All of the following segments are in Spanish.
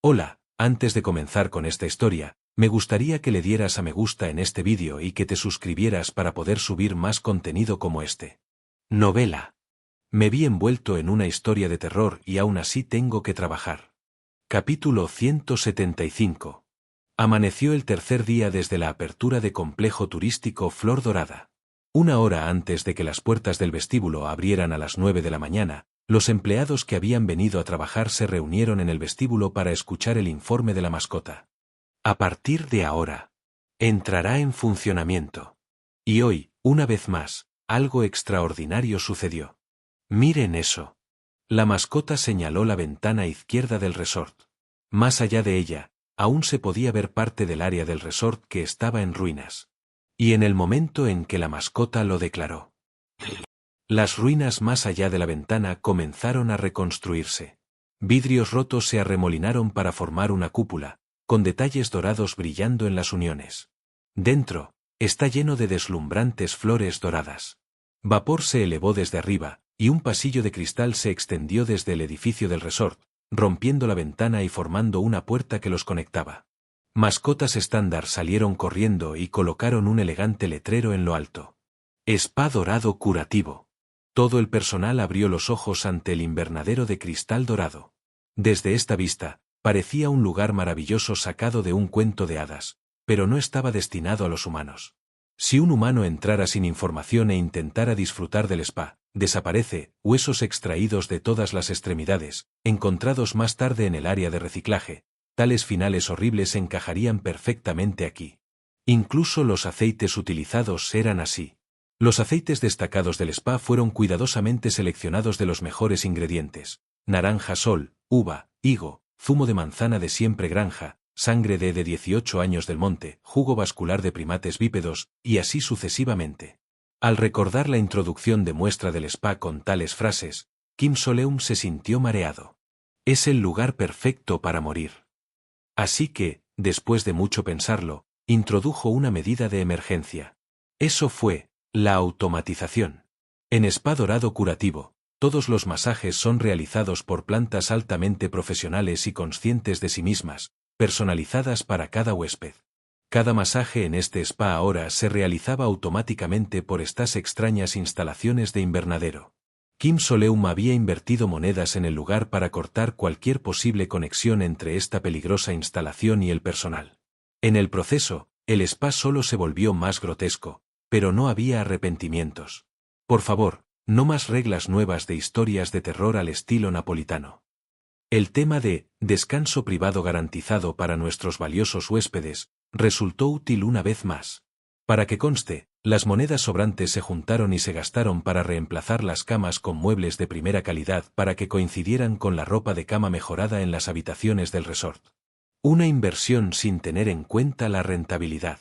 Hola, antes de comenzar con esta historia, me gustaría que le dieras a me gusta en este vídeo y que te suscribieras para poder subir más contenido como este. Novela. Me vi envuelto en una historia de terror y aún así tengo que trabajar. Capítulo 175. Amaneció el tercer día desde la apertura de complejo turístico Flor Dorada. Una hora antes de que las puertas del vestíbulo abrieran a las 9 de la mañana, los empleados que habían venido a trabajar se reunieron en el vestíbulo para escuchar el informe de la mascota. A partir de ahora, entrará en funcionamiento. Y hoy, una vez más, algo extraordinario sucedió. Miren eso. La mascota señaló la ventana izquierda del resort. Más allá de ella, aún se podía ver parte del área del resort que estaba en ruinas. Y en el momento en que la mascota lo declaró, las ruinas más allá de la ventana comenzaron a reconstruirse. Vidrios rotos se arremolinaron para formar una cúpula, con detalles dorados brillando en las uniones. Dentro, está lleno de deslumbrantes flores doradas. Vapor se elevó desde arriba, y un pasillo de cristal se extendió desde el edificio del resort, rompiendo la ventana y formando una puerta que los conectaba. Mascotas estándar salieron corriendo y colocaron un elegante letrero en lo alto. Spa dorado curativo. Todo el personal abrió los ojos ante el invernadero de cristal dorado. Desde esta vista, parecía un lugar maravilloso sacado de un cuento de hadas, pero no estaba destinado a los humanos. Si un humano entrara sin información e intentara disfrutar del spa, desaparece, huesos extraídos de todas las extremidades, encontrados más tarde en el área de reciclaje, tales finales horribles encajarían perfectamente aquí. Incluso los aceites utilizados eran así. Los aceites destacados del spa fueron cuidadosamente seleccionados de los mejores ingredientes: naranja sol, uva, higo, zumo de manzana de siempre granja, sangre de 18 años del monte, jugo vascular de primates bípedos, y así sucesivamente. Al recordar la introducción de muestra del spa con tales frases, Kim Soleum se sintió mareado. Es el lugar perfecto para morir. Así que, después de mucho pensarlo, introdujo una medida de emergencia. Eso fue la automatización. En Spa Dorado Curativo, todos los masajes son realizados por plantas altamente profesionales y conscientes de sí mismas, personalizadas para cada huésped. Cada masaje en este spa ahora se realizaba automáticamente por estas extrañas instalaciones de invernadero. Kim Soleum había invertido monedas en el lugar para cortar cualquier posible conexión entre esta peligrosa instalación y el personal. En el proceso, el spa solo se volvió más grotesco, pero no había arrepentimientos. Por favor, no más reglas nuevas de historias de terror al estilo napolitano. El tema de descanso privado garantizado para nuestros valiosos huéspedes resultó útil una vez más. Para que conste, las monedas sobrantes se juntaron y se gastaron para reemplazar las camas con muebles de primera calidad para que coincidieran con la ropa de cama mejorada en las habitaciones del resort. Una inversión sin tener en cuenta la rentabilidad.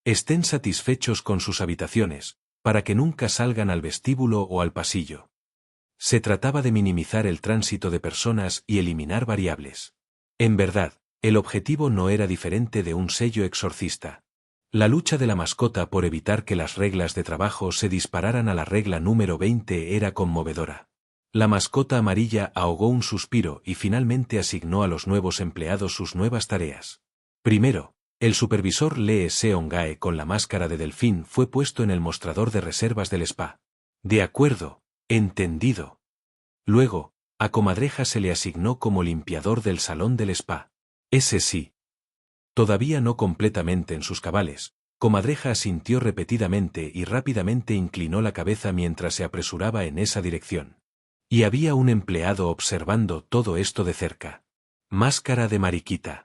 Estén satisfechos con sus habitaciones, para que nunca salgan al vestíbulo o al pasillo. Se trataba de minimizar el tránsito de personas y eliminar variables. En verdad, el objetivo no era diferente de un sello exorcista. La lucha de la mascota por evitar que las reglas de trabajo se dispararan a la regla número 20 era conmovedora. La mascota amarilla ahogó un suspiro y finalmente asignó a los nuevos empleados sus nuevas tareas. Primero, el supervisor Lee Seong-gae con la máscara de delfín fue puesto en el mostrador de reservas del spa. De acuerdo, entendido. Luego, a Comadreja se le asignó como limpiador del salón del spa. Ese sí. Todavía no completamente en sus cabales, Comadreja asintió repetidamente y rápidamente inclinó la cabeza mientras se apresuraba en esa dirección. Y había un empleado observando todo esto de cerca. Máscara de mariquita.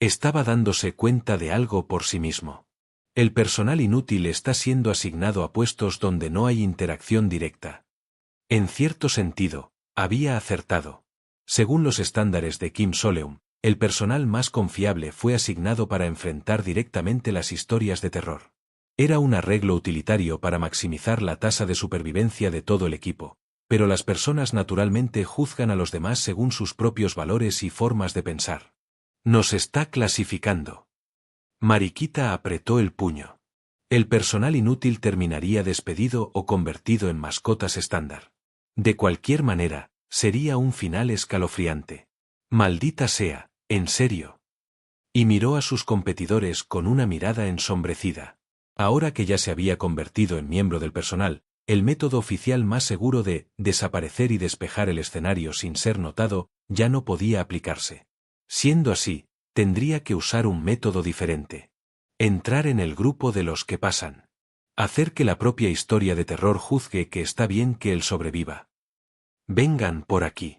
Estaba dándose cuenta de algo por sí mismo. El personal inútil está siendo asignado a puestos donde no hay interacción directa. En cierto sentido, había acertado. Según los estándares de Kim Soleum, el personal más confiable fue asignado para enfrentar directamente las historias de terror. Era un arreglo utilitario para maximizar la tasa de supervivencia de todo el equipo, pero las personas naturalmente juzgan a los demás según sus propios valores y formas de pensar. Nos está clasificando. Mariquita apretó el puño. El personal inútil terminaría despedido o convertido en mascotas estándar. De cualquier manera, sería un final escalofriante. Maldita sea, ¿En serio? Y miró a sus competidores con una mirada ensombrecida. Ahora que ya se había convertido en miembro del personal, el método oficial más seguro de desaparecer y despejar el escenario sin ser notado ya no podía aplicarse. Siendo así, tendría que usar un método diferente. Entrar en el grupo de los que pasan. Hacer que la propia historia de terror juzgue que está bien que él sobreviva. Vengan por aquí.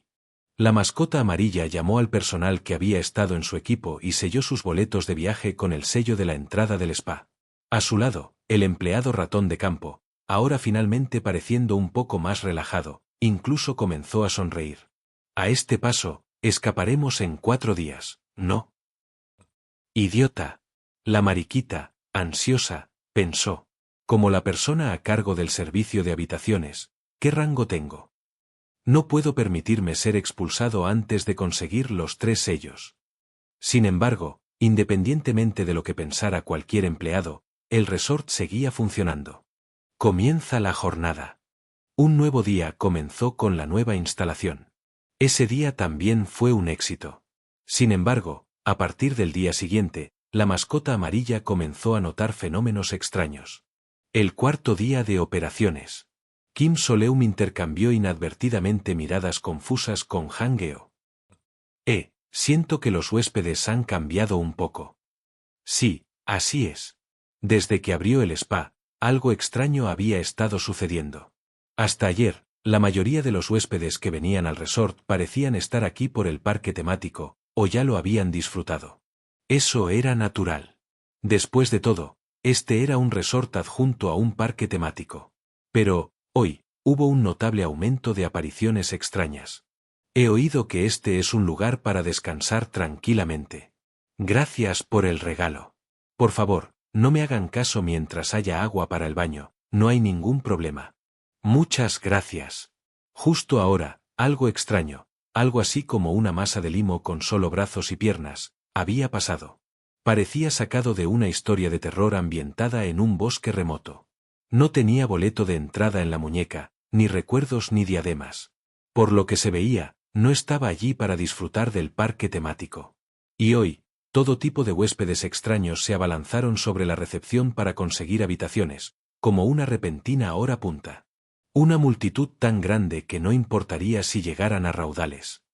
La mascota amarilla llamó al personal que había estado en su equipo y selló sus boletos de viaje con el sello de la entrada del spa. A su lado, el empleado ratón de campo, ahora finalmente pareciendo un poco más relajado, incluso comenzó a sonreír. A este paso, escaparemos en 4 días, ¿no? Idiota. La mariquita, ansiosa, pensó. Como la persona a cargo del servicio de habitaciones, ¿qué rango tengo? No puedo permitirme ser expulsado antes de conseguir los 3 sellos. Sin embargo, independientemente de lo que pensara cualquier empleado, el resort seguía funcionando. Comienza la jornada. Un nuevo día comenzó con la nueva instalación. Ese día también fue un éxito. Sin embargo, a partir del día siguiente, la mascota amarilla comenzó a notar fenómenos extraños. El 4.º día de operaciones. Kim Soleum intercambió inadvertidamente miradas confusas con Han Geo. Siento que los huéspedes han cambiado un poco. Sí, así es. Desde que abrió el spa, algo extraño había estado sucediendo. Hasta ayer, la mayoría de los huéspedes que venían al resort parecían estar aquí por el parque temático, o ya lo habían disfrutado. Eso era natural. Después de todo, este era un resort adjunto a un parque temático. Pero, hoy, hubo un notable aumento de apariciones extrañas. He oído que este es un lugar para descansar tranquilamente. Gracias por el regalo. Por favor, no me hagan caso mientras haya agua para el baño, no hay ningún problema. Muchas gracias. Justo ahora, algo extraño, algo así como una masa de limo con solo brazos y piernas, había pasado. Parecía sacado de una historia de terror ambientada en un bosque remoto. No tenía boleto de entrada en la muñeca, ni recuerdos ni diademas. Por lo que se veía, no estaba allí para disfrutar del parque temático. Y hoy, todo tipo de huéspedes extraños se abalanzaron sobre la recepción para conseguir habitaciones, como una repentina hora punta. Una multitud tan grande que no importaría si llegaran a raudales.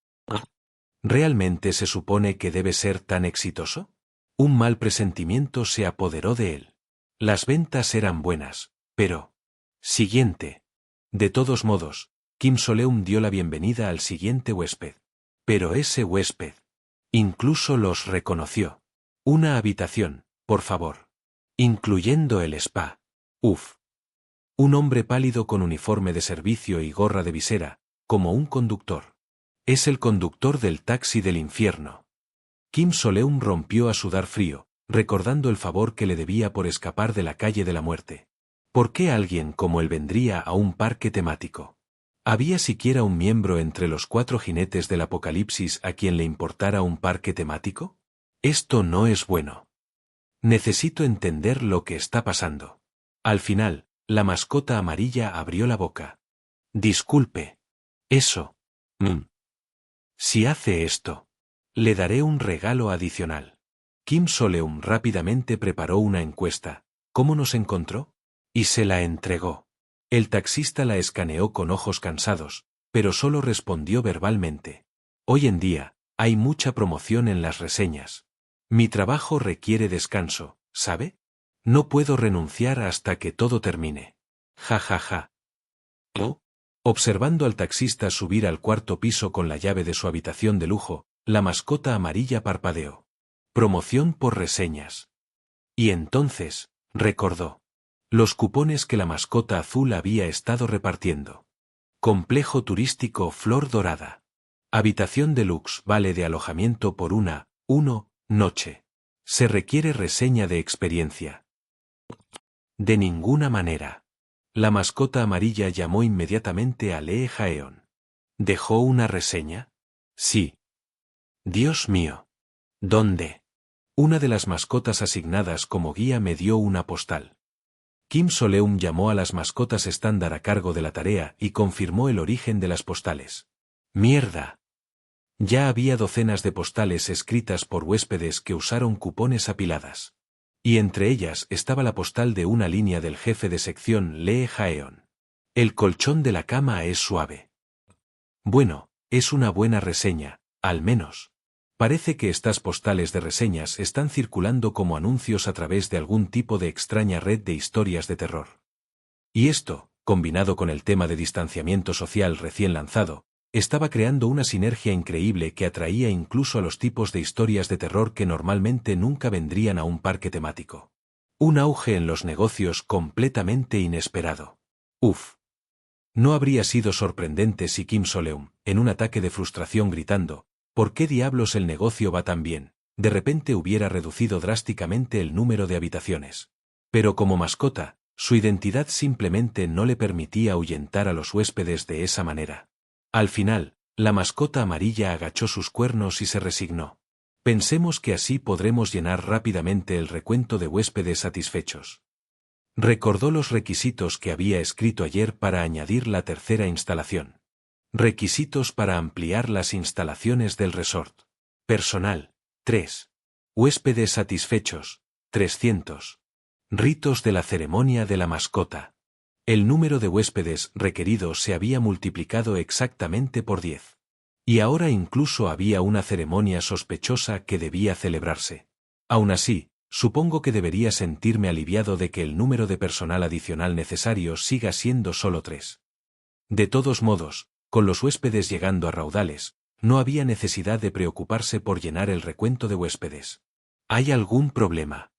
¿Realmente se supone que debe ser tan exitoso? Un mal presentimiento se apoderó de él. Las ventas eran buenas, pero... Siguiente. De todos modos, Kim Soleum dio la bienvenida al siguiente huésped. Pero ese huésped... Incluso los reconoció. Una habitación, por favor. Incluyendo el spa. Uf. Un hombre pálido con uniforme de servicio y gorra de visera, como un conductor. Es el conductor del taxi del infierno. Kim Soleum rompió a sudar frío, recordando el favor que le debía por escapar de la calle de la muerte. ¿Por qué alguien como él vendría a un parque temático? ¿Había siquiera un miembro entre los 4 jinetes del apocalipsis a quien le importara un parque temático? Esto no es bueno. Necesito entender lo que está pasando. Al final, la mascota amarilla abrió la boca. Disculpe. Eso. Si hace esto, le daré un regalo adicional. Kim Soleum rápidamente preparó una encuesta. ¿Cómo nos encontró? Y se la entregó. El taxista la escaneó con ojos cansados, pero solo respondió verbalmente. Hoy en día, hay mucha promoción en las reseñas. Mi trabajo requiere descanso, ¿sabe? No puedo renunciar hasta que todo termine. Ja ja ja. ¿Oh? Observando al taxista subir al 4.º piso con la llave de su habitación de lujo, la mascota amarilla parpadeó. Promoción por reseñas. Y entonces, recordó. Los cupones que la mascota azul había estado repartiendo. Complejo turístico Flor Dorada. Habitación deluxe vale de alojamiento por 1 noche. Se requiere reseña de experiencia. De ninguna manera. La mascota amarilla llamó inmediatamente a Lee Jaeon. ¿Dejó una reseña? Sí. Dios mío. ¿Dónde? Una de las mascotas asignadas como guía me dio una postal. Kim Soleum llamó a las mascotas estándar a cargo de la tarea y confirmó el origen de las postales. ¡Mierda! Ya había docenas de postales escritas por huéspedes que usaron cupones apiladas. Y entre ellas estaba la postal de una línea del jefe de sección Lee Jaeon. El colchón de la cama es suave. Bueno, es una buena reseña, al menos. Parece que estas postales de reseñas están circulando como anuncios a través de algún tipo de extraña red de historias de terror. Y esto, combinado con el tema de distanciamiento social recién lanzado, estaba creando una sinergia increíble que atraía incluso a los tipos de historias de terror que normalmente nunca vendrían a un parque temático. Un auge en los negocios completamente inesperado. Uf. No habría sido sorprendente si Kim Soleum, en un ataque de frustración gritando, ¿por qué diablos el negocio va tan bien?, de repente hubiera reducido drásticamente el número de habitaciones. Pero como mascota, su identidad simplemente no le permitía ahuyentar a los huéspedes de esa manera. Al final, la mascota amarilla agachó sus cuernos y se resignó. Pensemos que así podremos llenar rápidamente el recuento de huéspedes satisfechos. Recordó los requisitos que había escrito ayer para añadir la tercera instalación. Requisitos para ampliar las instalaciones del resort. Personal, 3. Huéspedes satisfechos, 300. Ritos de la ceremonia de la mascota. El número de huéspedes requeridos se había multiplicado exactamente por 10. Y ahora incluso había una ceremonia sospechosa que debía celebrarse. Aún así, supongo que debería sentirme aliviado de que el número de personal adicional necesario siga siendo solo 3. De todos modos, con los huéspedes llegando a raudales, no había necesidad de preocuparse por llenar el recuento de huéspedes. ¿Hay algún problema?,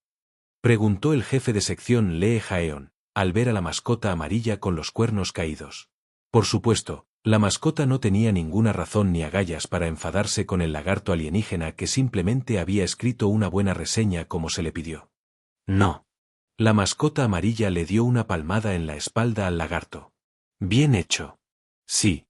preguntó el jefe de sección Lee Jaeon, al ver a la mascota amarilla con los cuernos caídos. Por supuesto, la mascota no tenía ninguna razón ni agallas para enfadarse con el lagarto alienígena que simplemente había escrito una buena reseña como se le pidió. No. La mascota amarilla le dio una palmada en la espalda al lagarto. Bien hecho. Sí.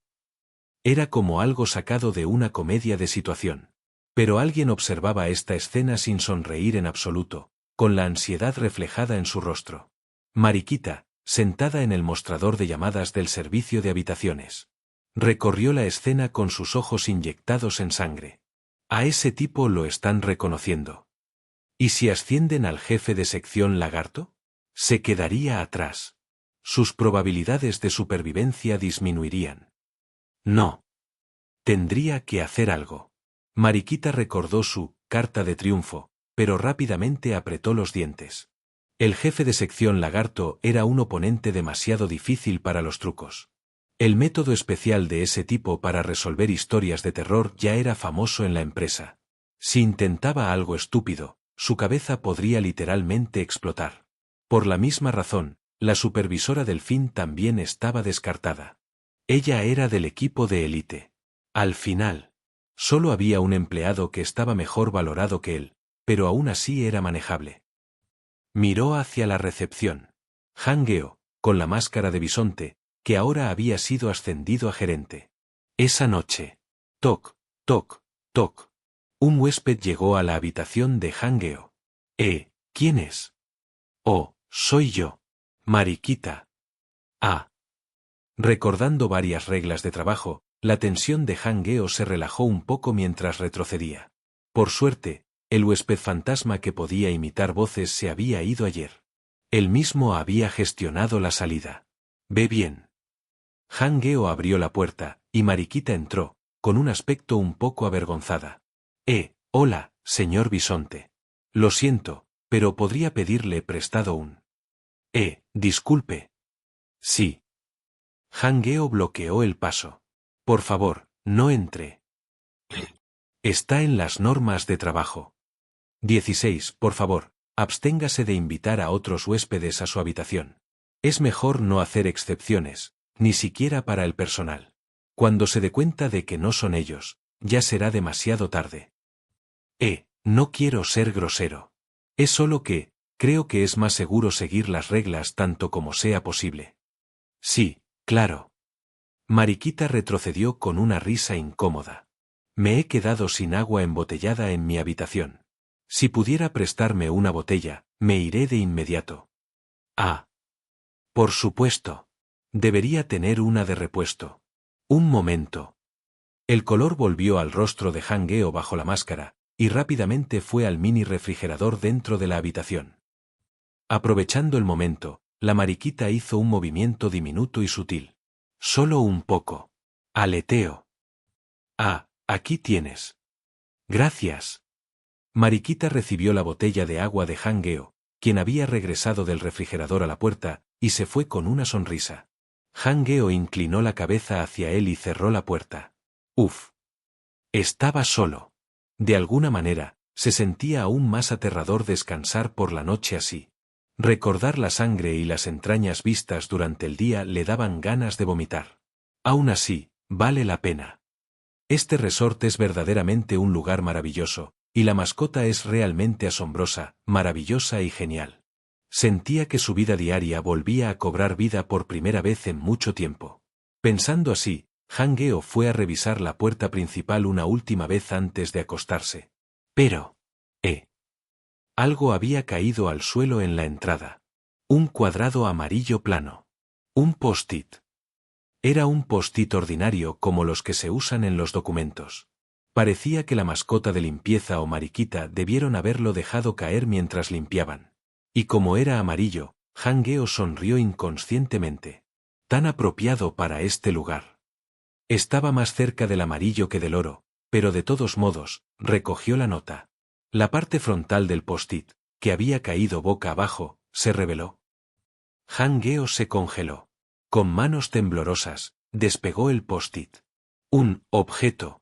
Era como algo sacado de una comedia de situación. Pero alguien observaba esta escena sin sonreír en absoluto, con la ansiedad reflejada en su rostro. Mariquita, sentada en el mostrador de llamadas del servicio de habitaciones. Recorrió la escena con sus ojos inyectados en sangre. A ese tipo lo están reconociendo. ¿Y si ascienden al jefe de sección lagarto? Se quedaría atrás. Sus probabilidades de supervivencia disminuirían. No. Tendría que hacer algo. Mariquita recordó su carta de triunfo, pero rápidamente apretó los dientes. El jefe de sección lagarto era un oponente demasiado difícil para los trucos. El método especial de ese tipo para resolver historias de terror ya era famoso en la empresa. Si intentaba algo estúpido, su cabeza podría literalmente explotar. Por la misma razón, la supervisora Delfín también estaba descartada. Ella era del equipo de élite. Al final, solo había un empleado que estaba mejor valorado que él, pero aún así era manejable. Miró hacia la recepción. Han Geo, con la máscara de bisonte, que ahora había sido ascendido a gerente. Esa noche. Toc, toc, toc. Un huésped llegó a la habitación de Han Geo. ¿Quién es? Oh, soy yo. Mariquita. Ah. Recordando varias reglas de trabajo, la tensión de Han Geo se relajó un poco mientras retrocedía. Por suerte, el huésped fantasma que podía imitar voces se había ido ayer. Él mismo había gestionado la salida. Ve bien. Han Geo abrió la puerta, y Mariquita entró, con un aspecto un poco avergonzada. Hola, señor bisonte. Lo siento, pero podría pedirle prestado un... disculpe. Sí. Han Geo bloqueó el paso. Por favor, no entre. Está en las normas de trabajo. 16. Por favor, absténgase de invitar a otros huéspedes a su habitación. Es mejor no hacer excepciones, ni siquiera para el personal. Cuando se dé cuenta de que no son ellos, ya será demasiado tarde. No quiero ser grosero. Es solo que, creo que es más seguro seguir las reglas tanto como sea posible. Sí, claro. Mariquita retrocedió con una risa incómoda. Me he quedado sin agua embotellada en mi habitación. Si pudiera prestarme una botella, me iré de inmediato. Ah. Por supuesto. Debería tener una de repuesto. Un momento. El color volvió al rostro de Han Geo bajo la máscara, y rápidamente fue al mini refrigerador dentro de la habitación. Aprovechando el momento, la mariquita hizo un movimiento diminuto y sutil. Solo un poco. Aleteo. Ah, aquí tienes. Gracias. Mariquita recibió la botella de agua de Han Geo, quien había regresado del refrigerador a la puerta, y se fue con una sonrisa. Han Geo inclinó la cabeza hacia él y cerró la puerta. Uf. Estaba solo. De alguna manera, se sentía aún más aterrador descansar por la noche así. Recordar la sangre y las entrañas vistas durante el día le daban ganas de vomitar. Aún así, vale la pena. Este resort es verdaderamente un lugar maravilloso, y la mascota es realmente asombrosa, maravillosa y genial. Sentía que su vida diaria volvía a cobrar vida por primera vez en mucho tiempo. Pensando así, Han Geo fue a revisar la puerta principal una última vez antes de acostarse. Pero, algo había caído al suelo en la entrada. Un cuadrado amarillo plano. Un post-it. Era un post-it ordinario como los que se usan en los documentos. Parecía que la mascota de limpieza o mariquita debieron haberlo dejado caer mientras limpiaban. Y como era amarillo, Han Geo sonrió inconscientemente. Tan apropiado para este lugar. Estaba más cerca del amarillo que del oro, pero de todos modos, recogió la nota. La parte frontal del post-it, que había caído boca abajo, se reveló. Han Geo se congeló. Con manos temblorosas, despegó el post-it. Un objeto.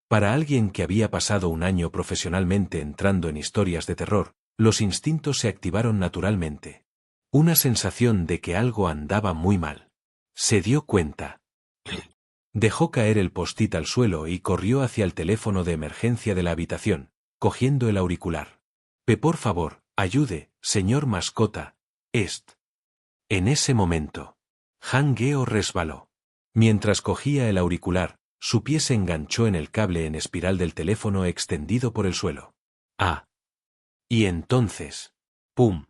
Para alguien que había pasado un año profesionalmente entrando en historias de terror, los instintos se activaron naturalmente. Una sensación de que algo andaba muy mal. Se dio cuenta. Dejó caer el post-it al suelo y corrió hacia el teléfono de emergencia de la habitación, cogiendo el auricular. Por favor, ayude, señor mascota. En ese momento, Han Geo resbaló. Mientras cogía el auricular, su pie se enganchó en el cable en espiral del teléfono extendido por el suelo. ¡Ah! Y entonces, ¡pum!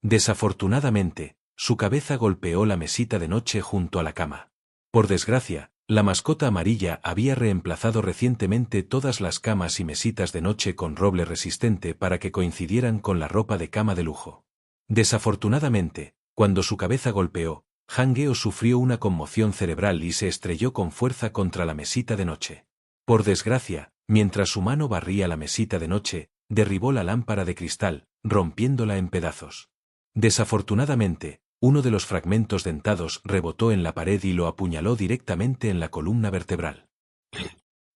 Desafortunadamente, su cabeza golpeó la mesita de noche junto a la cama. Por desgracia, la mascota amarilla había reemplazado recientemente todas las camas y mesitas de noche con roble resistente para que coincidieran con la ropa de cama de lujo. Desafortunadamente, cuando su cabeza golpeó, Han Geo sufrió una conmoción cerebral y se estrelló con fuerza contra la mesita de noche. Por desgracia, mientras su mano barría la mesita de noche, derribó la lámpara de cristal, rompiéndola en pedazos. Desafortunadamente, uno de los fragmentos dentados rebotó en la pared y lo apuñaló directamente en la columna vertebral.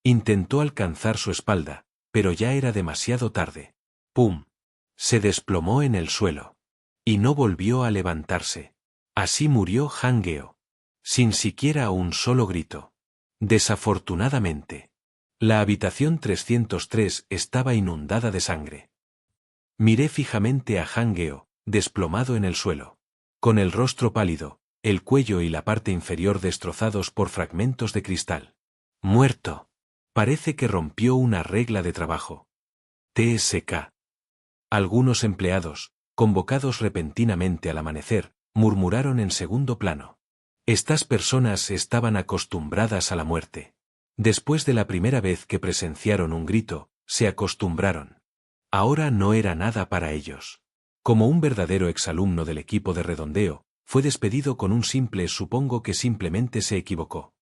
Intentó alcanzar su espalda, pero ya era demasiado tarde. ¡Pum! Se desplomó en el suelo. Y no volvió a levantarse. Así murió Han Geo. Sin siquiera un solo grito. Desafortunadamente. La habitación 303 estaba inundada de sangre. Miré fijamente a Han Geo, desplomado en el suelo. Con el rostro pálido, el cuello y la parte inferior destrozados por fragmentos de cristal. Muerto. Parece que rompió una regla de trabajo. TSK. Algunos empleados, convocados repentinamente al amanecer, murmuraron en segundo plano. Estas personas estaban acostumbradas a la muerte. Después de la primera vez que presenciaron un grito, se acostumbraron. Ahora no era nada para ellos. Como un verdadero exalumno del equipo de redondeo, fue despedido con un simple supongo que simplemente se equivocó.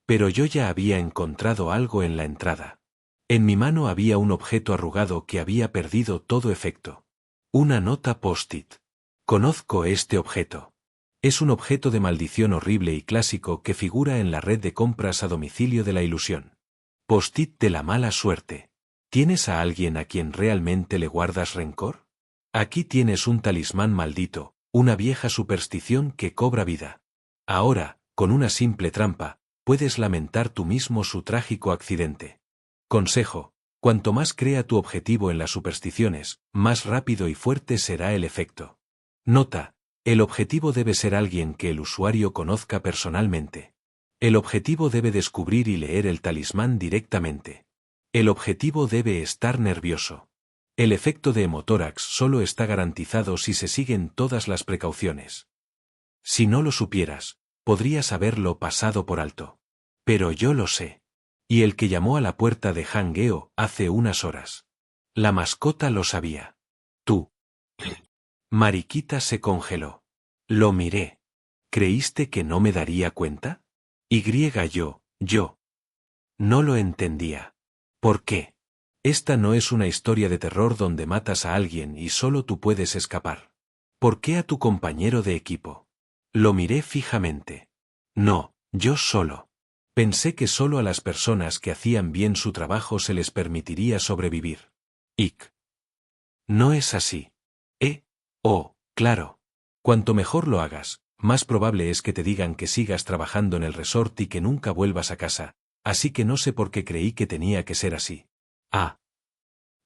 Pero yo ya había encontrado algo en la entrada. En mi mano había un objeto arrugado que había perdido todo efecto. Una nota post-it. Conozco este objeto. Es un objeto de maldición horrible y clásico que figura en la red de compras a domicilio de la ilusión. Post-it de la mala suerte. ¿Tienes a alguien a quien realmente le guardas rencor? Aquí tienes un talismán maldito, una vieja superstición que cobra vida. Ahora, con una simple trampa, puedes lamentar tú mismo su trágico accidente. Consejo: cuanto más crea tu objetivo en las supersticiones, más rápido y fuerte será el efecto. Nota: el objetivo debe ser alguien que el usuario conozca personalmente. El objetivo debe descubrir y leer el talismán directamente. El objetivo debe estar nervioso. El efecto de hemotórax solo está garantizado si se siguen todas las precauciones. Si no lo supieras, podrías haberlo pasado por alto. Pero yo lo sé. Y el que llamó a la puerta de Hangeo hace unas horas. La mascota lo sabía. Tú. Mariquita se congeló. Lo miré. ¿Creíste que no me daría cuenta? Yo. No lo entendía. ¿Por qué? Esta no es una historia de terror donde matas a alguien y solo tú puedes escapar. ¿Por qué a tu compañero de equipo? Lo miré fijamente. No, yo solo. Pensé que solo a las personas que hacían bien su trabajo se les permitiría sobrevivir. Ick. No es así. Oh, claro. Cuanto mejor lo hagas, más probable es que te digan que sigas trabajando en el resort y que nunca vuelvas a casa, así que no sé por qué creí que tenía que ser así. Ah.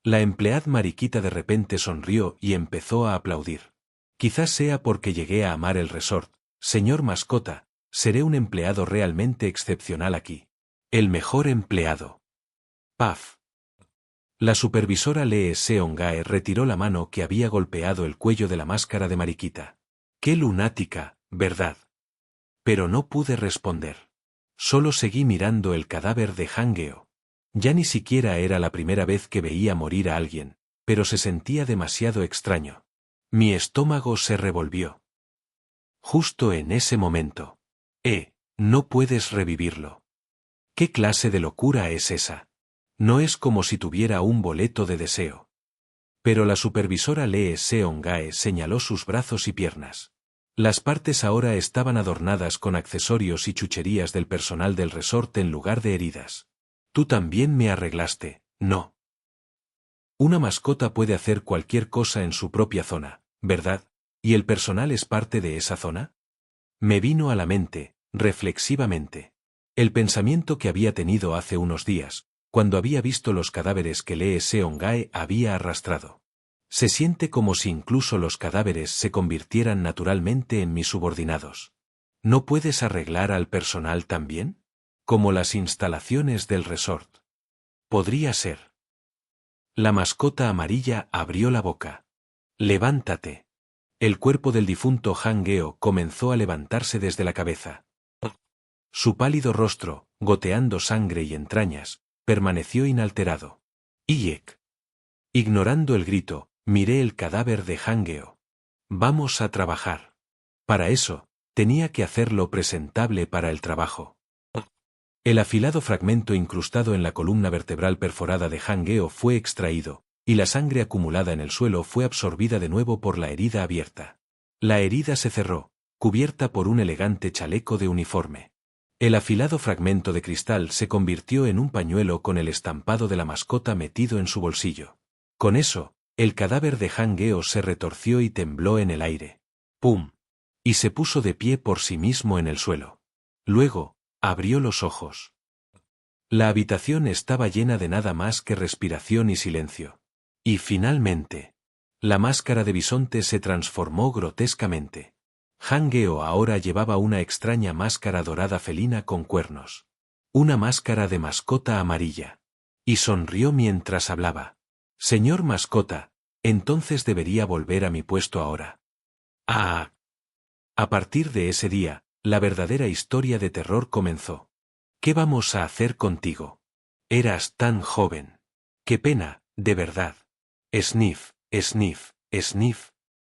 La emplead Mariquita de repente sonrió y empezó a aplaudir. Quizás sea porque llegué a amar el resort. Señor mascota, seré un empleado realmente excepcional aquí. El mejor empleado. Paf. La supervisora Lee Seongae retiró la mano que había golpeado el cuello de la máscara de Mariquita. Qué lunática, ¿verdad? Pero no pude responder. Solo seguí mirando el cadáver de Hangeo. Ya ni siquiera era la primera vez que veía morir a alguien, pero se sentía demasiado extraño. Mi estómago se revolvió. Justo en ese momento. No puedes revivirlo. ¿Qué clase de locura es esa? No es como si tuviera un boleto de deseo. Pero la supervisora Lee Seongae señaló sus brazos y piernas. Las partes ahora estaban adornadas con accesorios y chucherías del personal del resort en lugar de heridas. Tú también me arreglaste, ¿no? Una mascota puede hacer cualquier cosa en su propia zona, ¿verdad? ¿Y el personal es parte de esa zona? Me vino a la mente, reflexivamente, el pensamiento que había tenido hace unos días, cuando había visto los cadáveres que Lee Seongae había arrastrado. Se siente como si incluso los cadáveres se convirtieran naturalmente en mis subordinados. ¿No puedes arreglar al personal también? Como las instalaciones del resort. Podría ser. La mascota amarilla abrió la boca. Levántate. El cuerpo del difunto Hangeo comenzó a levantarse desde la cabeza. Su pálido rostro, goteando sangre y entrañas, permaneció inalterado. Iek. Ignorando el grito, miré el cadáver de Hangeo. Vamos a trabajar. Para eso, tenía que hacerlo presentable para el trabajo. El afilado fragmento incrustado en la columna vertebral perforada de Hangeo fue extraído, y la sangre acumulada en el suelo fue absorbida de nuevo por la herida abierta. La herida se cerró, cubierta por un elegante chaleco de uniforme. El afilado fragmento de cristal se convirtió en un pañuelo con el estampado de la mascota metido en su bolsillo. Con eso, el cadáver de Hangeo se retorció y tembló en el aire. ¡Pum! Y se puso de pie por sí mismo en el suelo. Luego, abrió los ojos. La habitación estaba llena de nada más que respiración y silencio. Y finalmente, la máscara de bisonte se transformó grotescamente. Hangeo ahora llevaba una extraña máscara dorada felina con cuernos. Una máscara de mascota amarilla. Y sonrió mientras hablaba. Señor mascota, entonces debería volver a mi puesto ahora. Ah. A partir de ese día, la verdadera historia de terror comenzó. ¿Qué vamos a hacer contigo? Eras tan joven. Qué pena, de verdad. Sniff, sniff, sniff.